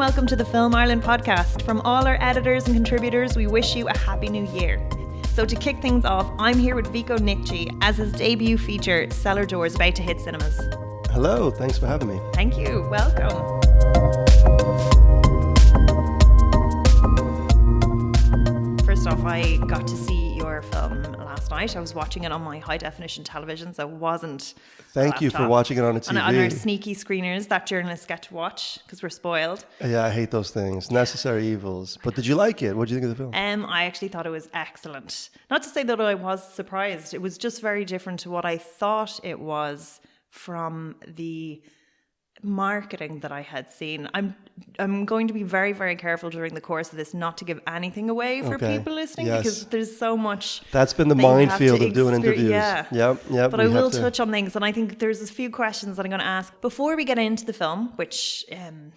welcome to the Film Ireland podcast. From all our editors and contributors, we wish you a happy new year. So to kick things off, I'm here with Viko Nikci as his debut feature, Cellar Door, is about to hit cinemas. Hello, thanks for having me. Thank you, welcome. First off, I got to see your film last night. I was watching it on my high definition television, so it wasn't. Thank you for watching it on a TV. On our sneaky screeners that journalists get to watch because we're spoiled. Yeah, I hate those things. Necessary evils. But did you like it? What did you think of the film? I actually thought it was excellent. Not to say that I was surprised. It was just very different to what I thought it was from the marketing that I had seen. I'm going to be very, very careful during the course of this not to give anything away for people listening, because there's so much. That's been the minefield of doing interviews. Yeah. Yep. But I will touch on things, and I think there's a few questions that I'm going to ask before we get into the film, which and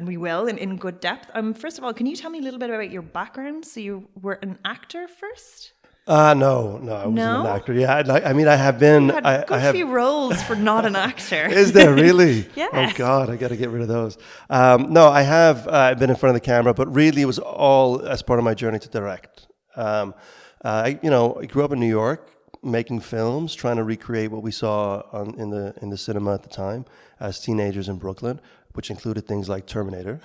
we will in good depth. First of all, can you tell me a little bit about your background? So you were an actor first? No, I wasn't an actor. Yeah, I have been. You had a few roles for not an actor. Is there really? Yeah. Oh God, I got to get rid of those. No, I have been in front of the camera, but really it was all as part of my journey to direct. I grew up in New York, making films, trying to recreate what we saw in the cinema at the time as teenagers in Brooklyn, which included things like Terminator.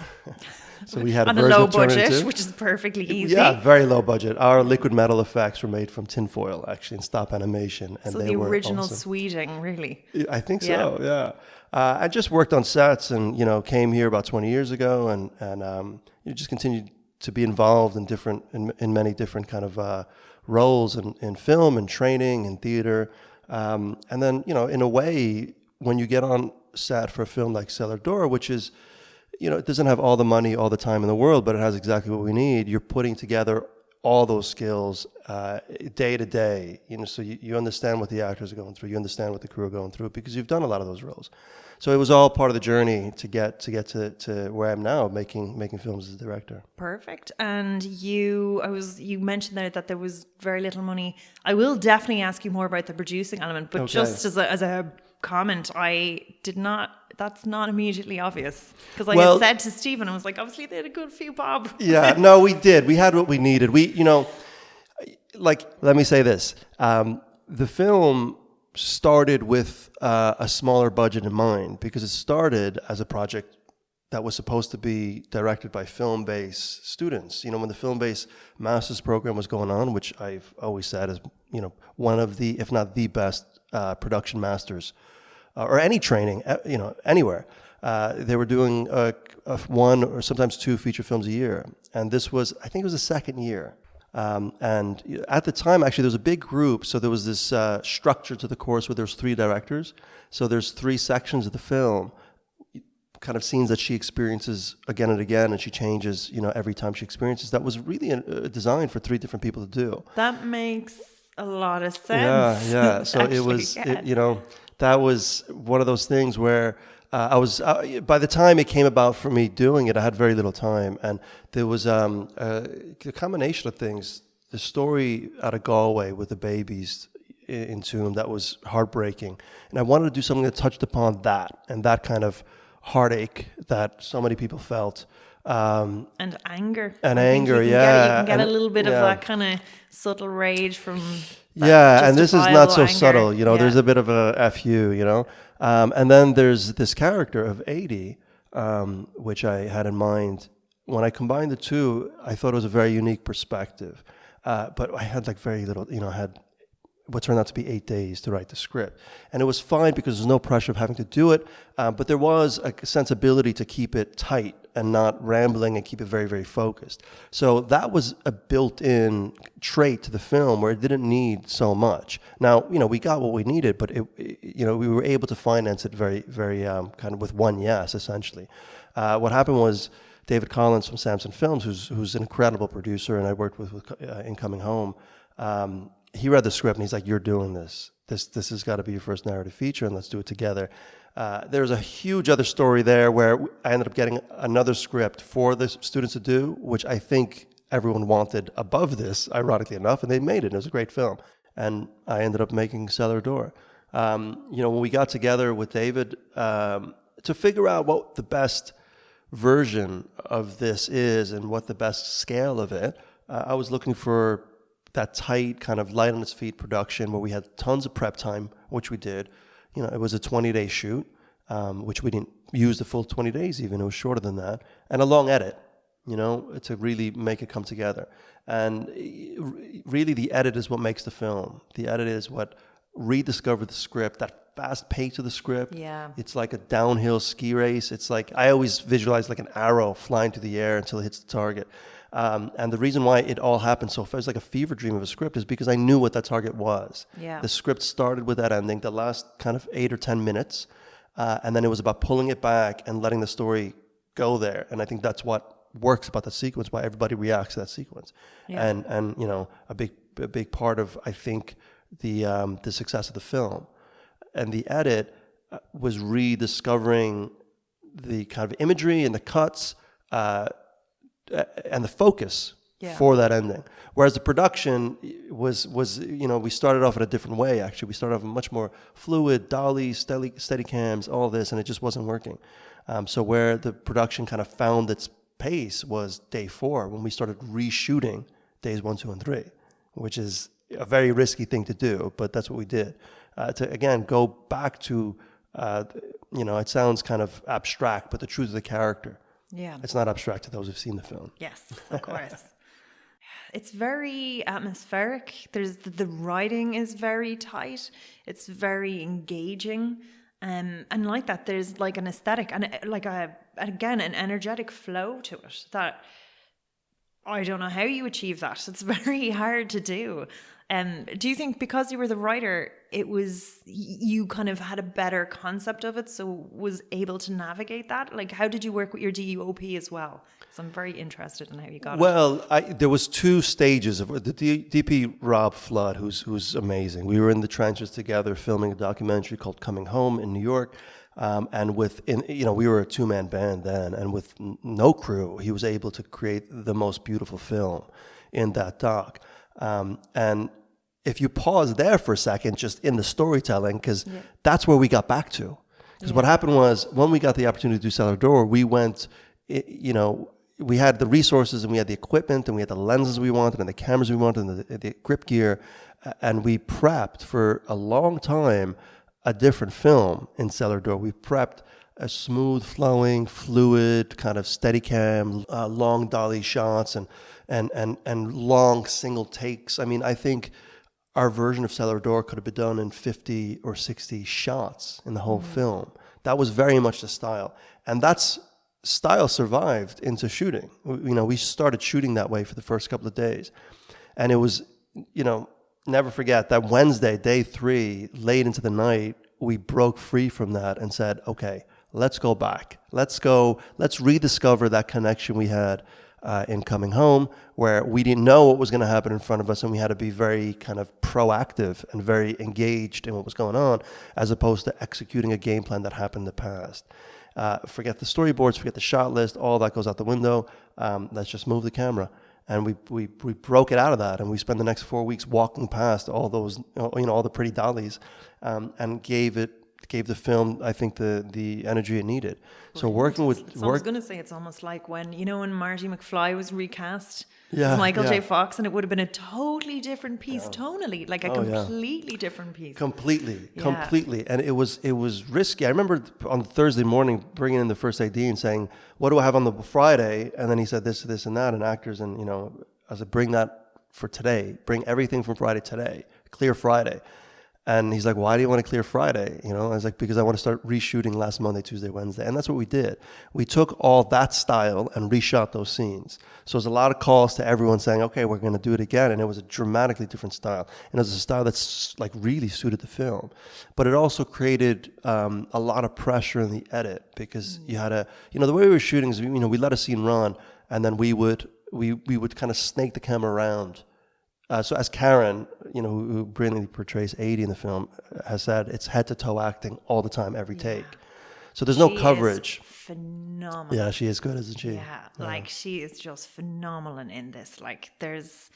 So we had a version low of Terminator budget, 2. which is perfectly easy. Yeah, very low budget. Our liquid metal effects were made from tinfoil, actually, in stop animation. And so they the were original awesome. Sweding, really. I think so, yeah. I just worked on sets and, came here about 20 years ago and just continued to be involved in many different kind of roles in film and training and theater. And then, in a way, when you get on set for a film like Cellar Door, which is, it doesn't have all the money all the time in the world, but it has exactly what we need. You're putting together all those skills day to day, so you understand what the actors are going through, you understand what the crew are going through, because you've done a lot of those roles. So it was all part of the journey to get to where I am now, making films as a director. Perfect. And you mentioned there that there was very little money. I will definitely ask you more about the producing element, but just as a comment, that's not immediately obvious, because I had said to Stephen, I was like, obviously they had a good few bob. Yeah, no, we did. We had what we needed. Let me say this. The film started with a smaller budget in mind, because it started as a project that was supposed to be directed by film-based students. When the film-based master's program was going on, which I've always said is, one of the, if not the best production masters or any training, anywhere. They were doing one or sometimes two feature films a year. And this was, I think it was the second year. And at the time, actually, there was a big group. So there was this structure to the course where there's 3 directors. So there's 3 sections of the film, kind of scenes that she experiences again and again, and she changes, every time she experiences. That was really designed for 3 different people to do. That makes a lot of sense. Yeah. So actually, it was, that was one of those things where I was, by the time it came about for me doing it, I had very little time. And there was a combination of things. The story out of Galway with the babies in Tomb, that was heartbreaking. And I wanted to do something that touched upon that and that kind of heartache that so many people felt. And anger. You can get a little bit of that kind of subtle rage from and this is not so anger. subtle, there's a bit of a FU, and then there's this character of Aidie, which I had in mind. When I combined the two, I thought it was a very unique perspective, but I had very little, I had what turned out to be 8 days to write the script. And it was fine because there's no pressure of having to do it, but there was a sensibility to keep it tight and not rambling and keep it very, very focused. So that was a built-in trait to the film where it didn't need so much. Now, we got what we needed, but we were able to finance it very, very kind of with one yes, essentially. What happened was David Collins from Samson Films, who's an incredible producer, and I worked with in Coming Home, he read the script and he's like, "You're doing this. This has got to be your first narrative feature, and let's do it together." There's a huge other story there where I ended up getting another script for the students to do, which I think everyone wanted above this, ironically enough, and they made it. It was a great film. And I ended up making Cellar Door. When we got together with David to figure out what the best version of this is and what the best scale of it, I was looking for that tight kind of light on its feet production where we had tons of prep time, which we did. You know, it was a 20-day shoot, which we didn't use the full 20 days even. It was shorter than that. And a long edit, you know, to really make it come together. And really the edit is what makes the film. The edit is what rediscovered the script, that fast pace of the script. Yeah. It's like a downhill ski race. It's like, I always visualize like an arrow flying through the air until it hits the target. And the reason why it all happened so fast, it was like a fever dream of a script, is because I knew what that target was. Yeah. The script started with that ending, the last kind of 8 or 10 minutes, and then it was about pulling it back and letting the story go there. And I think that's what works about that sequence, why everybody reacts to that sequence. Yeah. And you know, a big part of, I think, the success of the film. And the edit was rediscovering the kind of imagery and the cuts, and the focus for that ending. Whereas the production was you know, we started off in a different way, actually. We started off much more fluid, dolly, steady cams, all this, and it just wasn't working. So where the production kind of found its pace was day 4, when we started reshooting days 1, 2, and 3, which is a very risky thing to do, but that's what we did. To, again, go back to, you know, it sounds kind of abstract, but the truth of the character. Yeah. It's not abstract to those who've seen the film. Yes, of course. It's very atmospheric. There's the writing is very tight. It's very engaging. And like that, there's like an aesthetic and like an energetic flow to it that I don't know how you achieve that. It's very hard to do. Do you think because you were the writer, it was, you kind of had a better concept of it, so was able to navigate that? Like, how did you work with your DOP as well? So I'm very interested in how you got it. Well, there was 2 stages of the DP. Rob Flood, who's amazing. We were in the trenches together filming a documentary called Coming Home in New York. And you know, we were a 2-man band then, and with no crew, he was able to create the most beautiful film in that doc. And if you pause there for a second, just in the storytelling, because that's where we got back to. Because what happened was, when we got the opportunity to do Cellar Door, we went, you know, we had the resources and we had the equipment and we had the lenses we wanted and the cameras we wanted and the grip gear, and we prepped for a long time a different film in Cellar Door. We prepped a smooth flowing, fluid, kind of Steadicam, long dolly shots and long single takes. I mean, I think our version of Cellar Door could have been done in 50 or 60 shots in the whole film. That was very much the style. And that's style survived into shooting. You know, we started shooting that way for the first couple of days. And it was, you know, never forget that Wednesday, day 3, late into the night, we broke free from that and said, okay, let's go back. Let's rediscover that connection we had in Coming Home, where we didn't know what was going to happen in front of us, and we had to be very kind of proactive and very engaged in what was going on, as opposed to executing a game plan that happened in the past. Forget the storyboards, forget the shot list, all that goes out the window. Let's just move the camera. And we broke it out of that, and we spent the next 4 weeks walking past all those, you know, all the pretty dollies, and gave the film, I think, the energy it needed. So working with... I was going to say, it's almost like when Marty McFly was recast Yeah, as Michael yeah. J. Fox, and it would have been a totally different piece tonally, like a completely different piece. Completely. And it was risky. I remember on Thursday morning bringing in the first AD and saying, what do I have on the Friday? And then he said this, and that, and actors, and, I said, bring that for today. Bring everything from Friday today. Clear Friday. And he's like, why do you want to clear Friday? I was like, because I want to start reshooting last Monday, Tuesday, Wednesday. And that's what we did. We took all that style and reshot those scenes. So there's a lot of calls to everyone saying, okay, we're going to do it again. And it was a dramatically different style. And it was a style that's like really suited the film. But it also created a lot of pressure in the edit, because you had the way we were shooting is, we let a scene run, and then we would kind of snake the camera around. So as Karen, who brilliantly portrays Aidie in the film, has said, it's head-to-toe acting all the time, every take. So there's no coverage. Is phenomenal. Yeah, she is good, isn't she? Yeah, like she is just phenomenal in this. Like there's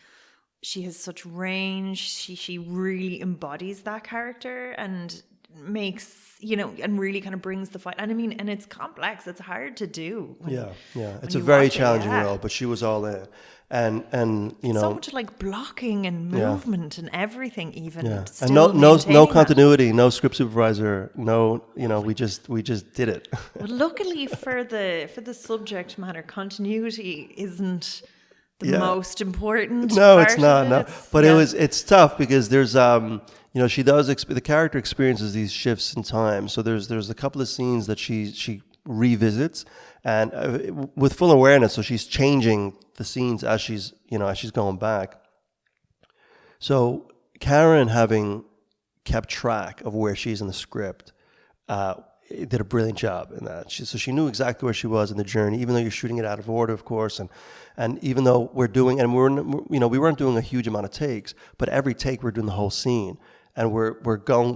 she has such range. She really embodies that character and makes, you know, and really kind of brings the fight. And I mean, and it's complex. It's hard to do. It's a very challenging role, but she was all in. And you know, so much like blocking and movement and everything, even. And still no maintaining continuity, no script supervisor, no, you know, we just did it. But luckily for the subject matter, continuity isn't the most important. No, part it's not. of it. No, but it's tough because there's you know, she does the character experiences these shifts in time. So there's a couple of scenes that she revisits, and with full awareness. So she's changing the scenes as she's going back. So Karen, having kept track of where she's in the script, did a brilliant job in that. So she knew exactly where she was in the journey, even though you're shooting it out of order, of course, and even though we weren't doing a huge amount of takes, but every take we're doing the whole scene, and we're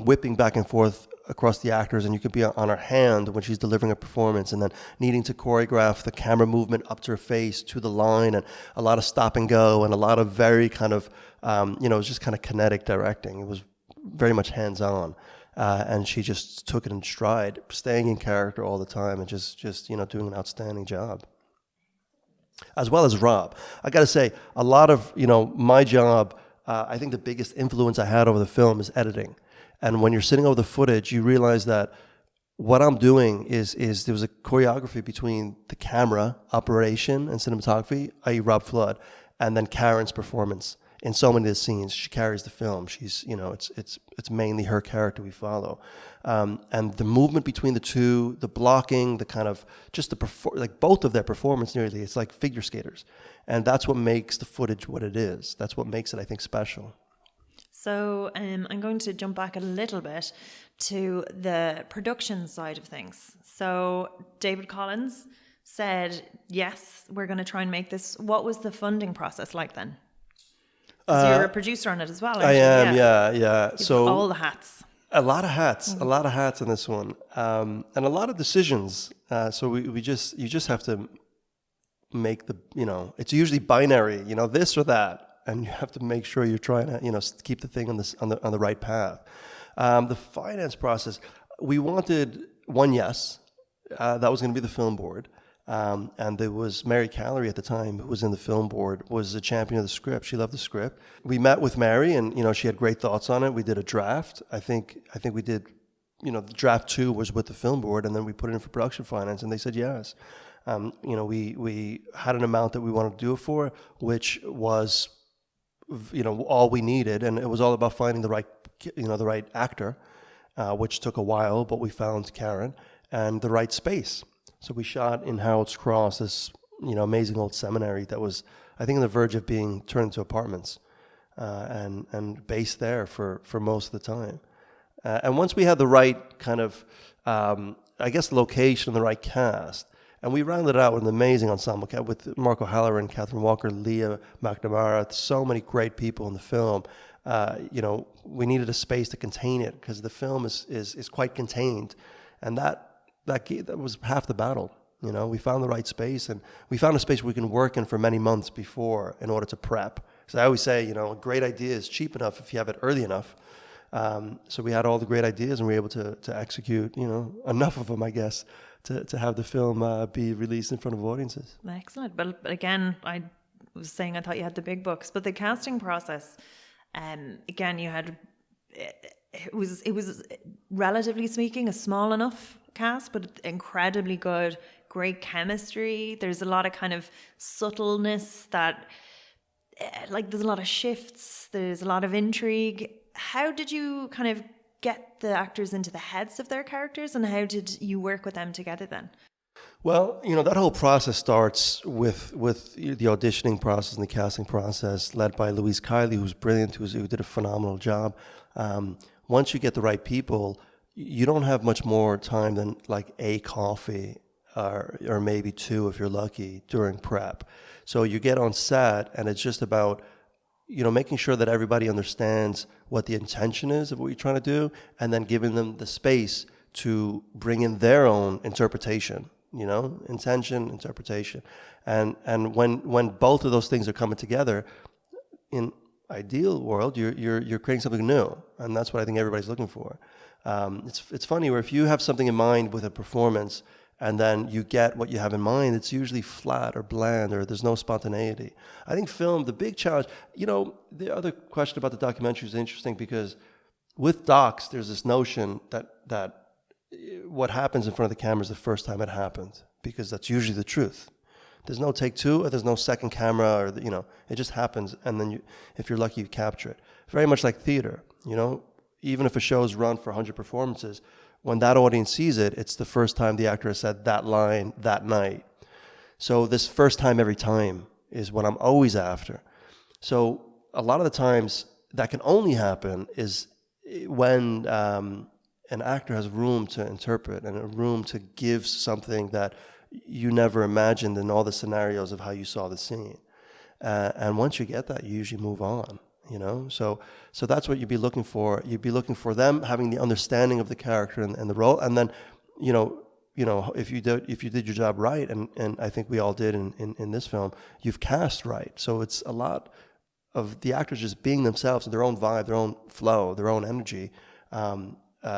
whipping back and forth across the actors, and you could be on her hand when she's delivering a performance, and then needing to choreograph the camera movement up to her face, to the line, and a lot of stop and go, and a lot of very kind of, it was just kind of kinetic directing. It was very much hands-on. And she just took it in stride, staying in character all the time, and just doing an outstanding job. As well as Rob. I got to say, a lot of, my job, I think the biggest influence I had over the film is editing. And when you're sitting over the footage, you realize that what I'm doing is there was a choreography between the camera operation and cinematography, i.e. Rob Flood, and then Karen's performance. In so many of the scenes, she carries the film. She's, it's mainly her character we follow, and the movement between the two, the blocking, the kind of just like both of their performance nearly. It's like figure skaters, and that's what makes the footage what it is. That's what makes it, I think, special. So I'm going to jump back a little bit to the production side of things. So David Collins said, "Yes, we're going to try and make this." What was the funding process like then? You're a producer on it as well, aren't you? I am, yeah. So all the hats. A lot of hats in this one, and a lot of decisions. So you just have to make the, it's usually binary, this or that, and you have to make sure you're trying to, keep the thing on the right path. The finance process, we wanted one yes, that was going to be the film board. And there was Mary Callery at the time, who was in the film board, was a champion of the script. She loved the script. We met with Mary, and she had great thoughts on it. We did a draft. I think we did, the draft 2 was with the film board, and then we put it in for production finance, and they said yes. We had an amount that we wanted to do it for, which was, all we needed, and it was all about finding the right actor, which took a while, but we found Karen, and the right space. So we shot in Harold's Cross, this amazing old seminary that was, I think, on the verge of being turned into apartments, and based there for most of the time. And once we had the right kind of, location, the right cast, and we rounded out with an amazing ensemble with Mark O'Halloran, Catherine Walker, Leah McNamara, so many great people in the film. We needed a space to contain it because the film is quite contained, and that was half the battle. We found the right space, and we found a space we can work in for many months before in order to prep. So I always say, a great idea is cheap enough if you have it early enough. So we had all the great ideas, and we were able to execute, enough of them, I guess, to have the film be released in front of audiences. Excellent. But again, I was saying I thought you had the big books, but the casting process, again, you had, it was relatively speaking a small enough cast, but incredibly good, great chemistry. There's a lot of kind of subtleness that, there's a lot of shifts, there's a lot of intrigue. How did you kind of get the actors into the heads of their characters, and how did you work with them together then? Well, that whole process starts with the auditioning process and the casting process, led by Louise Kiley, who's brilliant, who did a phenomenal job. Once you get the right people, you don't have much more time than like a coffee or maybe 2 if you're lucky during prep. So you get on set, and it's just about, making sure that everybody understands what the intention is of what you're trying to do, and then giving them the space to bring in their own interpretation, intention, interpretation. And when both of those things are coming together, ideal world, you're creating something new, and that's what I think everybody's looking for. It's funny where if you have something in mind with a performance, and then you get what you have in mind, it's usually flat or bland, or there's no spontaneity. I think film, the big challenge, the other question about the documentary is interesting because with docs, there's this notion that what happens in front of the camera is the first time it happened, because that's usually the truth. There's no take two, or there's no second camera, or it just happens, and then if you're lucky, you capture it. Very much like theater, even if a show is run for 100 performances, when that audience sees it, it's the first time the actor has said that line that night. So this first time every time is what I'm always after. So a lot of the times that can only happen is when an actor has room to interpret and a room to give something that you never imagined in all the scenarios of how you saw the scene. And once you get that, you usually move on. So that's what you'd be looking for. You'd be looking for them having the understanding of the character and the role, and then if you did your job right, and I think we all did in this film, you've cast right. So it's a lot of the actors just being themselves, their own vibe, their own flow, their own energy,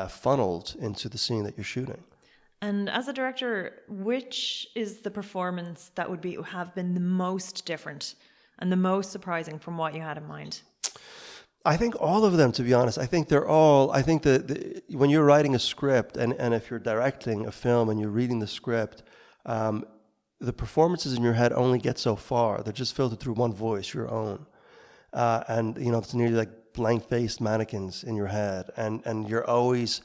funneled into the scene that you're shooting. And as a director, which is the performance that would have been the most different and the most surprising from what you had in mind? I think all of them, to be honest. I think that when you're writing a script and if you're directing a film and you're reading the script, the performances in your head only get so far. They're just filtered through one voice, your own. And it's nearly like blank-faced mannequins in your head. And you're always,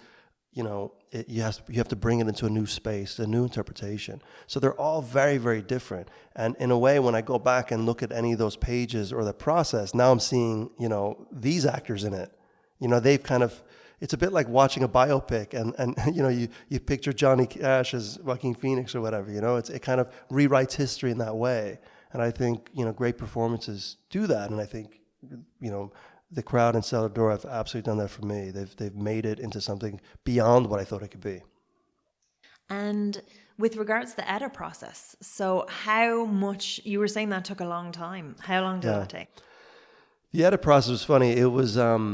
you have to bring it into a new space, a new interpretation. So they're all very, very different. And in a way, when I go back and look at any of those pages or the process, now I'm seeing, these actors in it. They've kind of, it's a bit like watching a biopic and you picture Johnny Cash as Joaquin Phoenix or whatever, it kind of rewrites history in that way. And I think, great performances do that. And I think, the crowd in Cellar Door have absolutely done that for me. They've made it into something beyond what I thought it could be. And with regards to the edit process, so how much, you were saying that took a long time. How long did that take? The edit process was funny. It was, I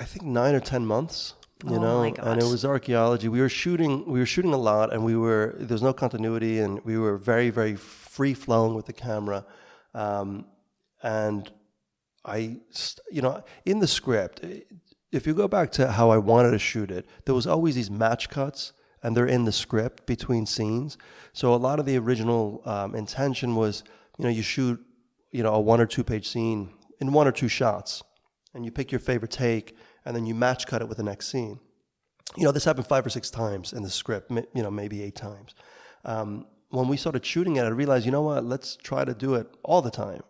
think 9 or 10 months, my God. And it was archaeology. We were shooting a lot, and there was no continuity, and we were very, very free flowing with the camera. And in the script, if you go back to how I wanted to shoot it, there was always these match cuts, and they're in the script between scenes. So a lot of the original intention was, you shoot, a 1 or 2 page scene in 1 or 2 shots, and you pick your favorite take, and then you match cut it with the next scene. This happened 5 or 6 times in the script, maybe 8 times. When we started shooting it, I realized, let's try to do it all the time.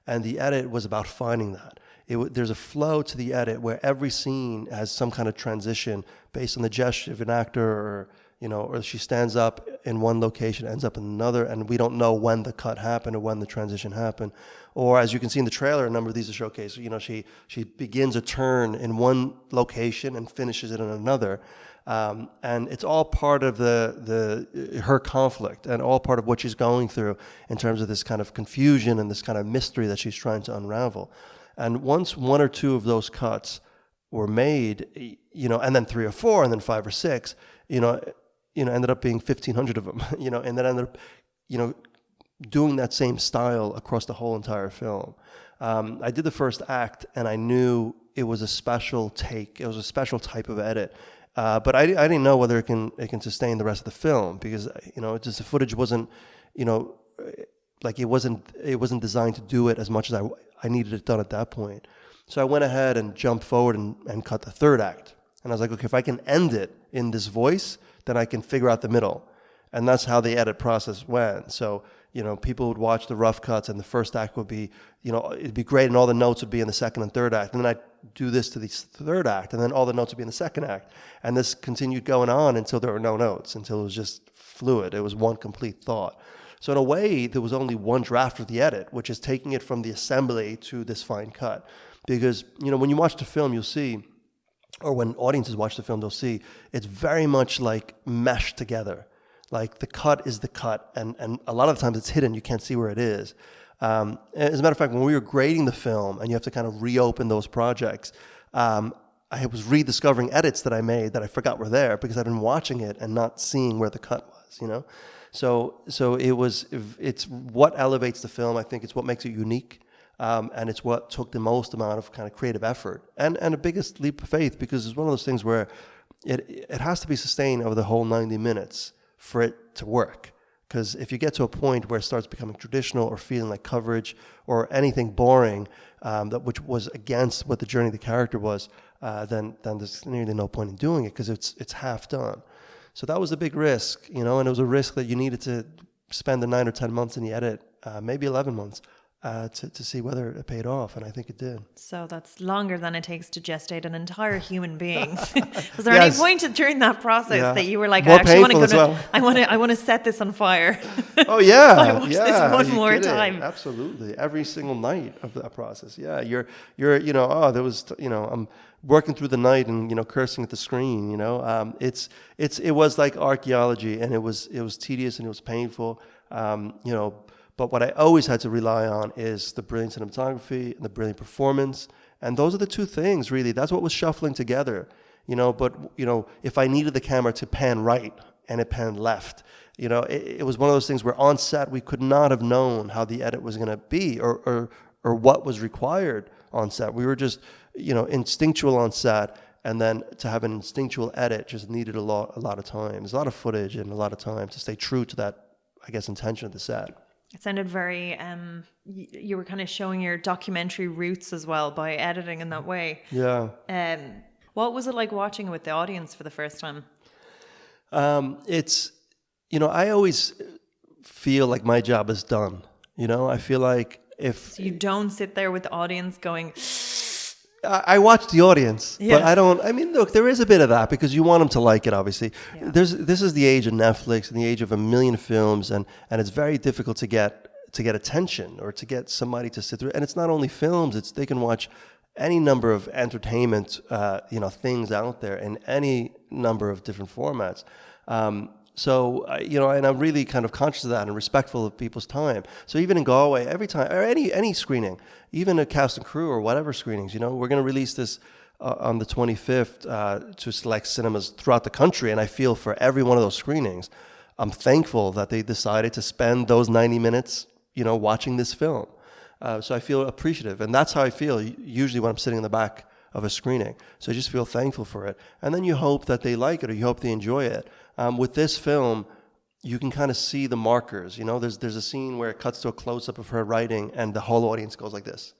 And the edit was about finding that. There's a flow to the edit where every scene has some kind of transition based on the gesture of an actor, or she stands up in one location, ends up in another, and we don't know when the cut happened or when the transition happened. Or as you can see in the trailer, a number of these are showcased. She begins a turn in one location and finishes it in another. And it's all part of her conflict and all part of what she's going through in terms of this kind of confusion and this kind of mystery that she's trying to unravel. And once 1 or 2 of those cuts were made, and then 3 or 4, and then 5 or 6, ended up being 1,500 of them, and then ended up, doing that same style across the whole entire film. I did the first act, and I knew it was a special take. It was a special type of edit. But I didn't know whether it can sustain the rest of the film because just the footage wasn't it wasn't designed to do it as much as I needed it done at that point. So I went ahead and jumped forward and cut the third act. And I was like, okay, if I can end it in this voice, then I can figure out the middle. And that's how the edit process went. So people would watch the rough cuts, and the first act would be, it'd be great, and all the notes would be in the second and third act. And then I'd do this to the third act, and then all the notes would be in the second act. And this continued going on until there were no notes, until it was just fluid. It was one complete thought. So in a way, there was only one draft of the edit, which is taking it from the assembly to this fine cut. Because, when you watch the film, you'll see, or when audiences watch the film, they'll see, it's very much like meshed together. Like the cut is the cut, and a lot of times it's hidden. You can't see where it is. As a matter of fact, when we were grading the film, and you have to kind of reopen those projects, I was rediscovering edits that I made that I forgot were there because I've been watching it and not seeing where the cut was, you know? So it's what elevates the film. I think it's what makes it unique. And it's what took the most amount of kind of creative effort and the biggest leap of faith, because it's one of those things where it has to be sustained over the whole 90 minutes for it to work. Because if you get to a point where it starts becoming traditional or feeling like coverage or anything boring, which was against what the journey of the character was, then there's nearly no point in doing it, because it's half done. So that was a big risk, you know, and it was a risk that you needed to spend the 9 or 10 months in the edit, maybe 11 months. To see whether it paid off, and I think it did. So that's longer than it takes to gestate an entire human being. Was there any point during that process that you were like, more I actually want to go to, well. I want to set this on fire? Oh yeah, I watch this one more time. Absolutely, every single night of that process. Yeah, you're you know, there was, you know, I'm working through the night and, you know, cursing at the screen. You know, it was like archaeology, and it was tedious and it was painful. You know. But what I always had to rely on is the brilliant cinematography and the brilliant performance. And those are the two things, really. That's what was shuffling together, you know. But, you know, if I needed the camera to pan right and it panned left, you know, it was one of those things where on set we could not have known how the edit was going to be or what was required on set. We were just, you know, instinctual on set. And then to have an instinctual edit just needed a lot of time. There's a lot of footage and a lot of time to stay true to that, I guess, intention of the set. It sounded very, you were kind of showing your documentary roots as well by editing in that way. Yeah. What was it like watching it with the audience for the first time? It's, you know, I always feel like my job is done. You know, I feel like if... So you don't sit there with the audience going... I watch the audience, but I don't. I mean, look, there is a bit of that because you want them to like it. Obviously, this is the age of Netflix and the age of a million films, and it's very difficult to get attention or to get somebody to sit through. And it's not only films; they can watch any number of entertainment, you know, things out there in any number of different formats. So, you know, and I'm really kind of conscious of that and respectful of people's time. So even in Galway, every time, or any screening, even a cast and crew or whatever screenings, you know, we're going to release this on the 25th to select cinemas throughout the country. And I feel for every one of those screenings, I'm thankful that they decided to spend those 90 minutes, you know, watching this film. So I feel appreciative. And that's how I feel usually when I'm sitting in the back of a screening. So I just feel thankful for it. And then you hope that they like it or you hope they enjoy it. With this film, you can kind of see the markers. You know, there's a scene where it cuts to a close-up of her writing and the whole audience goes like this.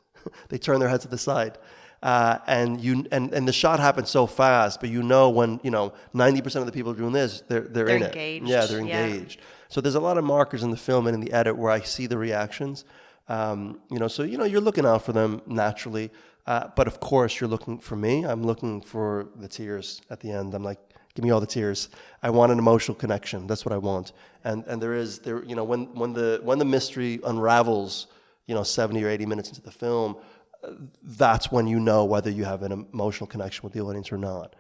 They turn their heads to the side. And the shot happens so fast, but you know when, you know, 90% of the people doing this, they're in engaged. it. Yeah, they're engaged. Yeah. So there's a lot of markers in the film and in the edit where I see the reactions. You know, so, you know, you're looking out for them naturally. But of course, you're looking for me. I'm looking for the tears at the end. I'm like, give me all the tears. I want an emotional connection. That's what I want. And there, you know, when the mystery unravels, you know, 70 or 80 minutes into the film, that's when you know whether you have an emotional connection with the audience or not.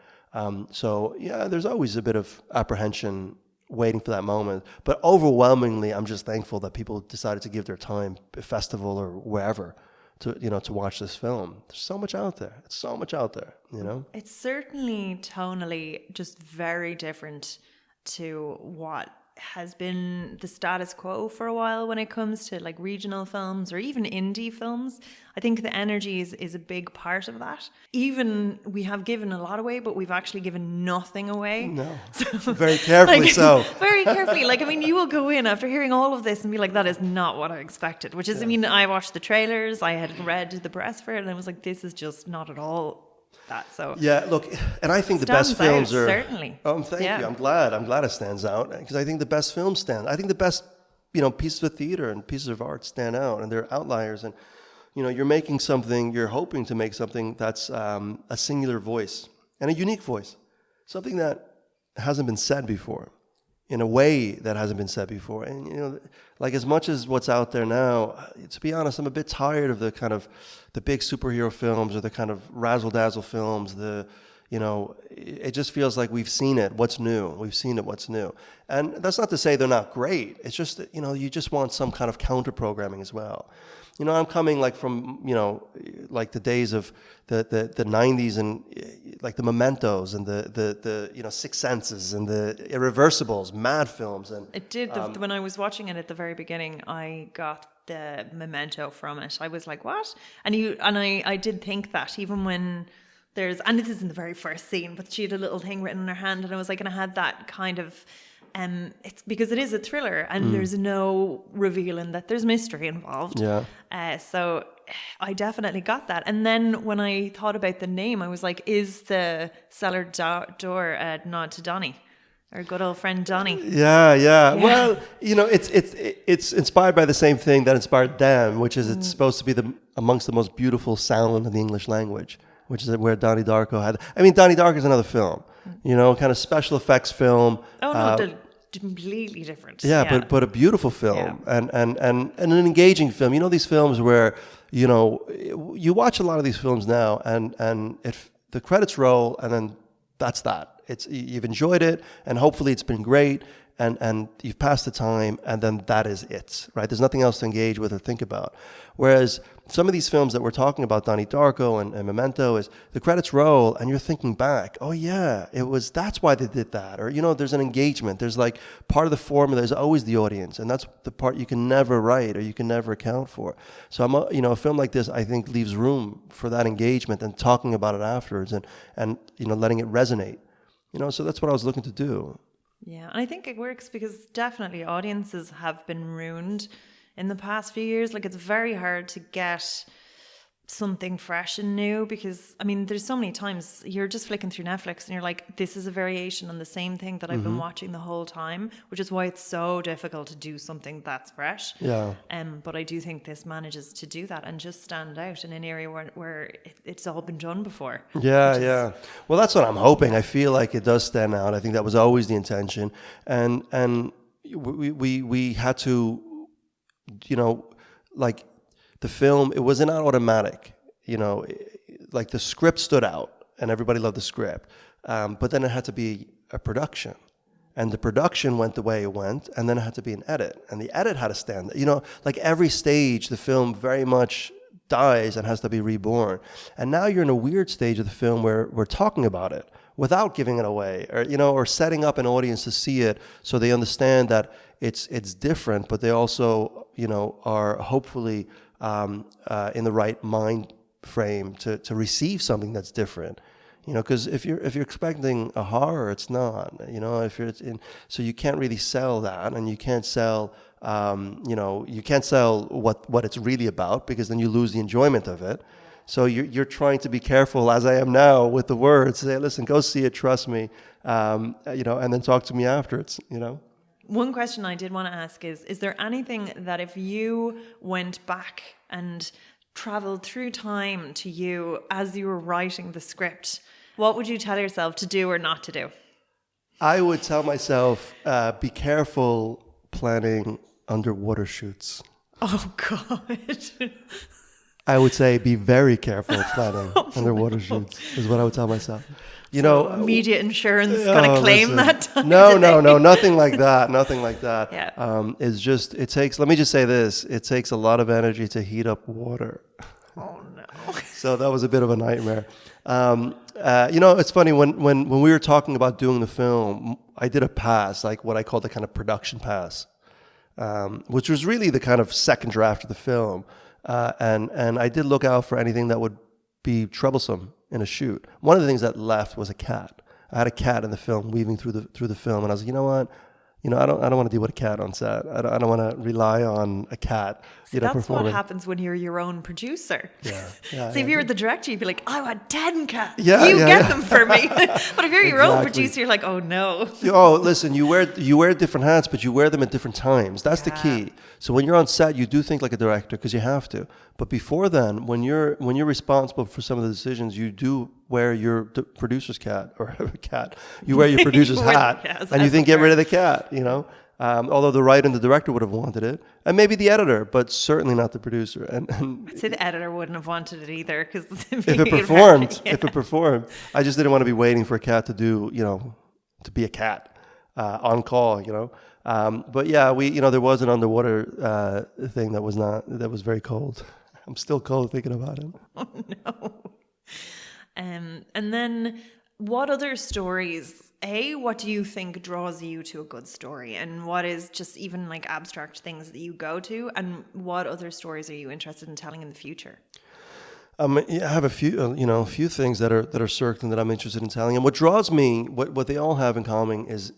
So yeah, there's always a bit of apprehension waiting for that moment. But overwhelmingly, I'm just thankful that people decided to give their time, a festival or wherever, to watch this film. There's so much out there. It's so much out there, you know? It's certainly tonally just very different to what has been the status quo for a while when it comes to like regional films or even indie films. I think the energy is a big part of that. Even we have given a lot away, but we've actually given nothing away. No, so, very carefully like, so. Very carefully. Like, I mean, you will go in after hearing all of this and be like, that is not what I expected. Which is, I mean, I watched the trailers, I had read the press for it, and I was like, this is just not at all that. So yeah, look, and I think the best films are certainly. Oh, thank you. I'm glad it stands out because I think the best films stand. I think the best, you know, pieces of theater and pieces of art stand out, and they're outliers. And you know, you're making something. You're hoping to make something that's a singular voice and a unique voice, something that hasn't been said before, in a way that hasn't been said before. And you know, like as much as what's out there now, to be honest, I'm a bit tired of the kind of the big superhero films or the kind of razzle dazzle films, the it just feels like we've seen it. What's new? We've seen it. What's new? And that's not to say they're not great. It's just that, you just want some kind of counter programming as well. I'm coming like from, like the days of the 90s and like the Mementos and the Sixth Senses and the Irreversibles, mad films. And it did. When I was watching it at the very beginning, I got the Memento from it. I was like, what? And I did think that even when and this is in the very first scene, but she had a little thing written in her hand, and I was like, and I had that kind of, it's because it is a thriller, and there's no revealing that there's mystery involved. Yeah. So I definitely got that. And then when I thought about the name, I was like, is the Cellar Door a nod to Donnie? Our good old friend Donnie. Yeah. Well, it's inspired by the same thing that inspired them, which is it's supposed to be amongst the most beautiful sound in the English language, which is where Donnie Darko had. I mean, Donnie Darko is another film, kind of special effects film. Oh no, completely different. Yeah, but a beautiful film and an engaging film. These films where you watch a lot of these films now, and the credits roll, and then that's that. You've enjoyed it, and hopefully it's been great, and you've passed the time, and then that is it, right? There's nothing else to engage with or think about. Whereas some of these films that we're talking about, Donnie Darko and Memento, is the credits roll, and you're thinking back, oh yeah, that's why they did that. Or, there's an engagement. There's like part of the formula is always the audience, and that's the part you can never write or you can never account for. So a film like this, I think, leaves room for that engagement and talking about it afterwards and letting it resonate. So that's what I was looking to do. Yeah, and I think it works because definitely audiences have been ruined in the past few years. Like, it's very hard to get something fresh and new because, I mean, there's so many times you're just flicking through Netflix and you're like, this is a variation on the same thing that I've been watching the whole time, which is why it's so difficult to do something that's fresh. Yeah. But I do think this manages to do that and just stand out in an area where it's all been done before. Yeah. Well, that's what I'm hoping. I feel like it does stand out. I think that was always the intention. And we had to, like, the film, it was not automatic, like the script stood out and everybody loved the script. But then it had to be a production, and the production went the way it went, and then it had to be an edit, and the edit had to stand, like every stage, the film very much dies and has to be reborn. And now you're in a weird stage of the film where we're talking about it without giving it away, or setting up an audience to see it so they understand that it's different, but they also, are hopefully in the right mind frame to receive something that's different, because if you're expecting a horror, it's not, so you can't really sell that, and you can't sell, you can't sell what it's really about, because then you lose the enjoyment of it. So you're trying to be careful, as I am now, with the words. Say, listen, go see it, trust me, and then talk to me afterwards, One question I did want to ask is there anything that if you went back and traveled through time to you as you were writing the script, what would you tell yourself to do or not to do? I would tell myself, be careful planning underwater shoots. Oh, God. I would say be very careful planning underwater shoots is what I would tell myself. Media insurance going to claim that time? No, nothing like that. Nothing like that. Yeah. It takes, let me just say this, it takes a lot of energy to heat up water. Oh, no. So that was a bit of a nightmare. It's funny, when we were talking about doing the film, I did a pass, like what I call the kind of production pass, which was really the kind of second draft of the film. And I did look out for anything that would be troublesome in a shoot. One of the things that left was a cat. I had a cat in the film, weaving through the film, and I was like, you know what? I don't want to deal with a cat on set. I don't want to rely on a cat. That's performing. What happens when you're your own producer. Yeah. So if you're the director, you'd be like, I want 10 cats. Yeah, you get them for me. But if you're your own Exactly. producer, you're like, oh no. Listen, you wear different hats, but you wear them at different times. That's the key. So when you're on set, you do think like a director because you have to. But before then, when you're responsible for some of the decisions, you do wear your producer's cat or cat. You wear your producer's hat, and you think get rid of the cat. Although the writer and the director would have wanted it, and maybe the editor, but certainly not the producer. And I'd say the editor wouldn't have wanted it either, because if it performed, I just didn't want to be waiting for a cat to do, to be a cat on call, But yeah, there was an underwater thing that was very cold. I'm still cold thinking about it. Oh no. And then what other stories, what do you think draws you to a good story? And what is just even like abstract things that you go to? And what other stories are you interested in telling in the future? I have a few things that are circling that I'm interested in telling. And what draws me, what they all have in common is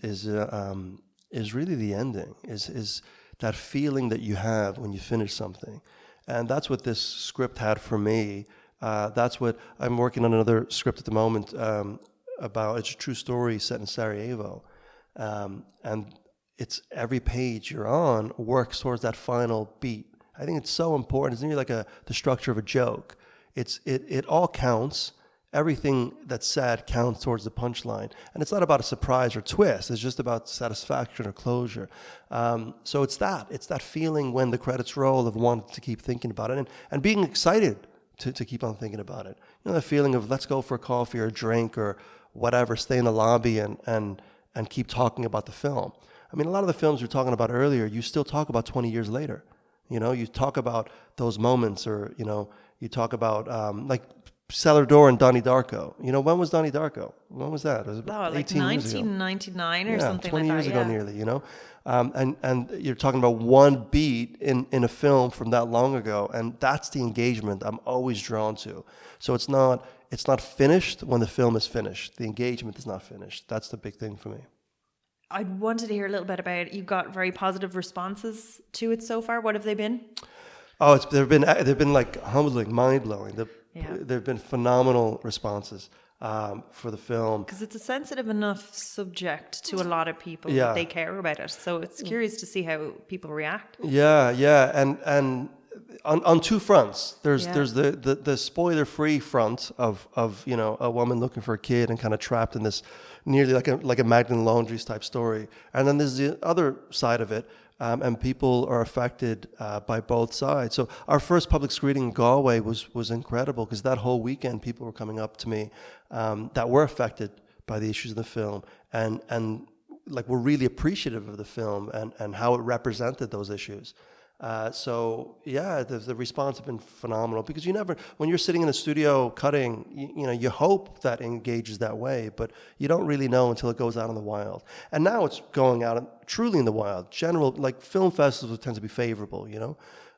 really the ending, is that feeling that you have when you finish something. And that's what this script had for me. That's what I'm working on another script at the moment about. It's a true story set in Sarajevo, and it's every page you're on works towards that final beat. I think it's so important. It's nearly like the structure of a joke. It all counts. Everything that's said counts towards the punchline, and it's not about a surprise or twist. It's just about satisfaction or closure. So it's that feeling when the credits roll of wanting to keep thinking about it and being excited to keep on thinking about it. The feeling of let's go for a coffee or a drink or whatever, stay in the lobby and keep talking about the film. I mean, a lot of the films you're talking about earlier, you still talk about 20 years later. You talk about those moments, or you talk about like Cellar Door and Donnie Darko. When was Donnie Darko? When was that? It was about 18 years ago. 1999 or something 20 like years that. ago nearly, and you're talking about one beat in a film from that long ago, and that's the engagement I'm always drawn to. So it's not finished when the film is finished. The engagement is not finished. That's the big thing for me. I wanted to hear a little bit about it. You got very positive responses to it so far. What have they been? Oh, they've been like humbling, mind-blowing. There've been phenomenal responses for the film, because it's a sensitive enough subject to a lot of people that they care about it. So it's curious to see how people react. And on two fronts. There's the spoiler-free front of a woman looking for a kid and kind of trapped in this nearly like a Magdalene Laundries type story, and then there's the other side of it. And people are affected by both sides. So our first public screening in Galway was incredible, because that whole weekend people were coming up to me that were affected by the issues in the film and like were really appreciative of the film and how it represented those issues. The response has been phenomenal, because when you're sitting in a studio cutting, you hope that engages that way, but you don't really know until it goes out in the wild. And now it's going out truly in the wild. Like film festivals tend to be favorable,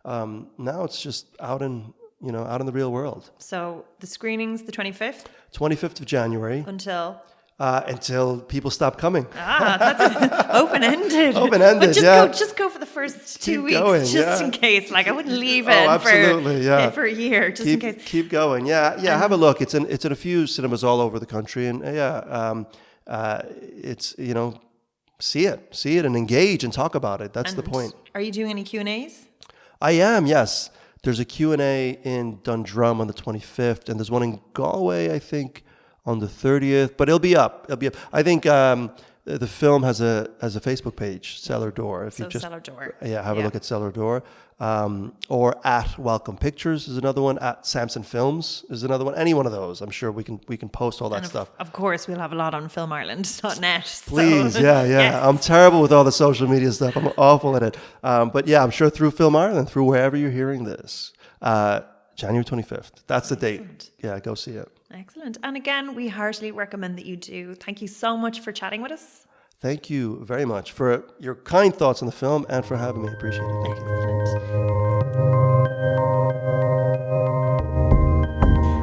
now it's just out in the real world. So the screening's the 25th? 25th of January. Until people stop coming. That's open-ended. Open-ended, but just go for the first 2 weeks, in case. Like, I wouldn't leave it for a year, just in case. Keep going. Have a look. It's in a few cinemas all over the country, and it's see it and engage and talk about it. That's the point. Are you doing any Q&As? I am, yes. There's a Q&A in Dundrum on the 25th, and there's one in Galway, I think, on the 30th, but it'll be up. I think the film has a Facebook page, Cellar Door. Cellar Door. Have a look at Cellar Door. Or at Welcome Pictures is another one. At Samson Films is another one. Any one of those. I'm sure we can post all that stuff. Of course, we'll have a lot on filmireland.net. Please, Yes. I'm terrible with all the social media stuff. I'm awful at it. But I'm sure through Film Ireland, through wherever you're hearing this. January 25th. That's the date. Yeah, go see it. Excellent. And again, we heartily recommend that you do. Thank you so much for chatting with us. Thank you very much for your kind thoughts on the film and for having me. I appreciate it. Thank you.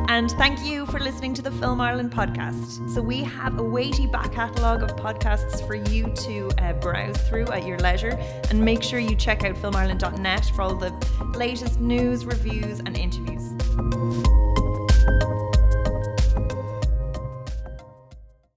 And thank you for listening to the Film Ireland podcast. So we have a weighty back catalogue of podcasts for you to browse through at your leisure. And make sure you check out filmireland.net for all the latest news, reviews and interviews.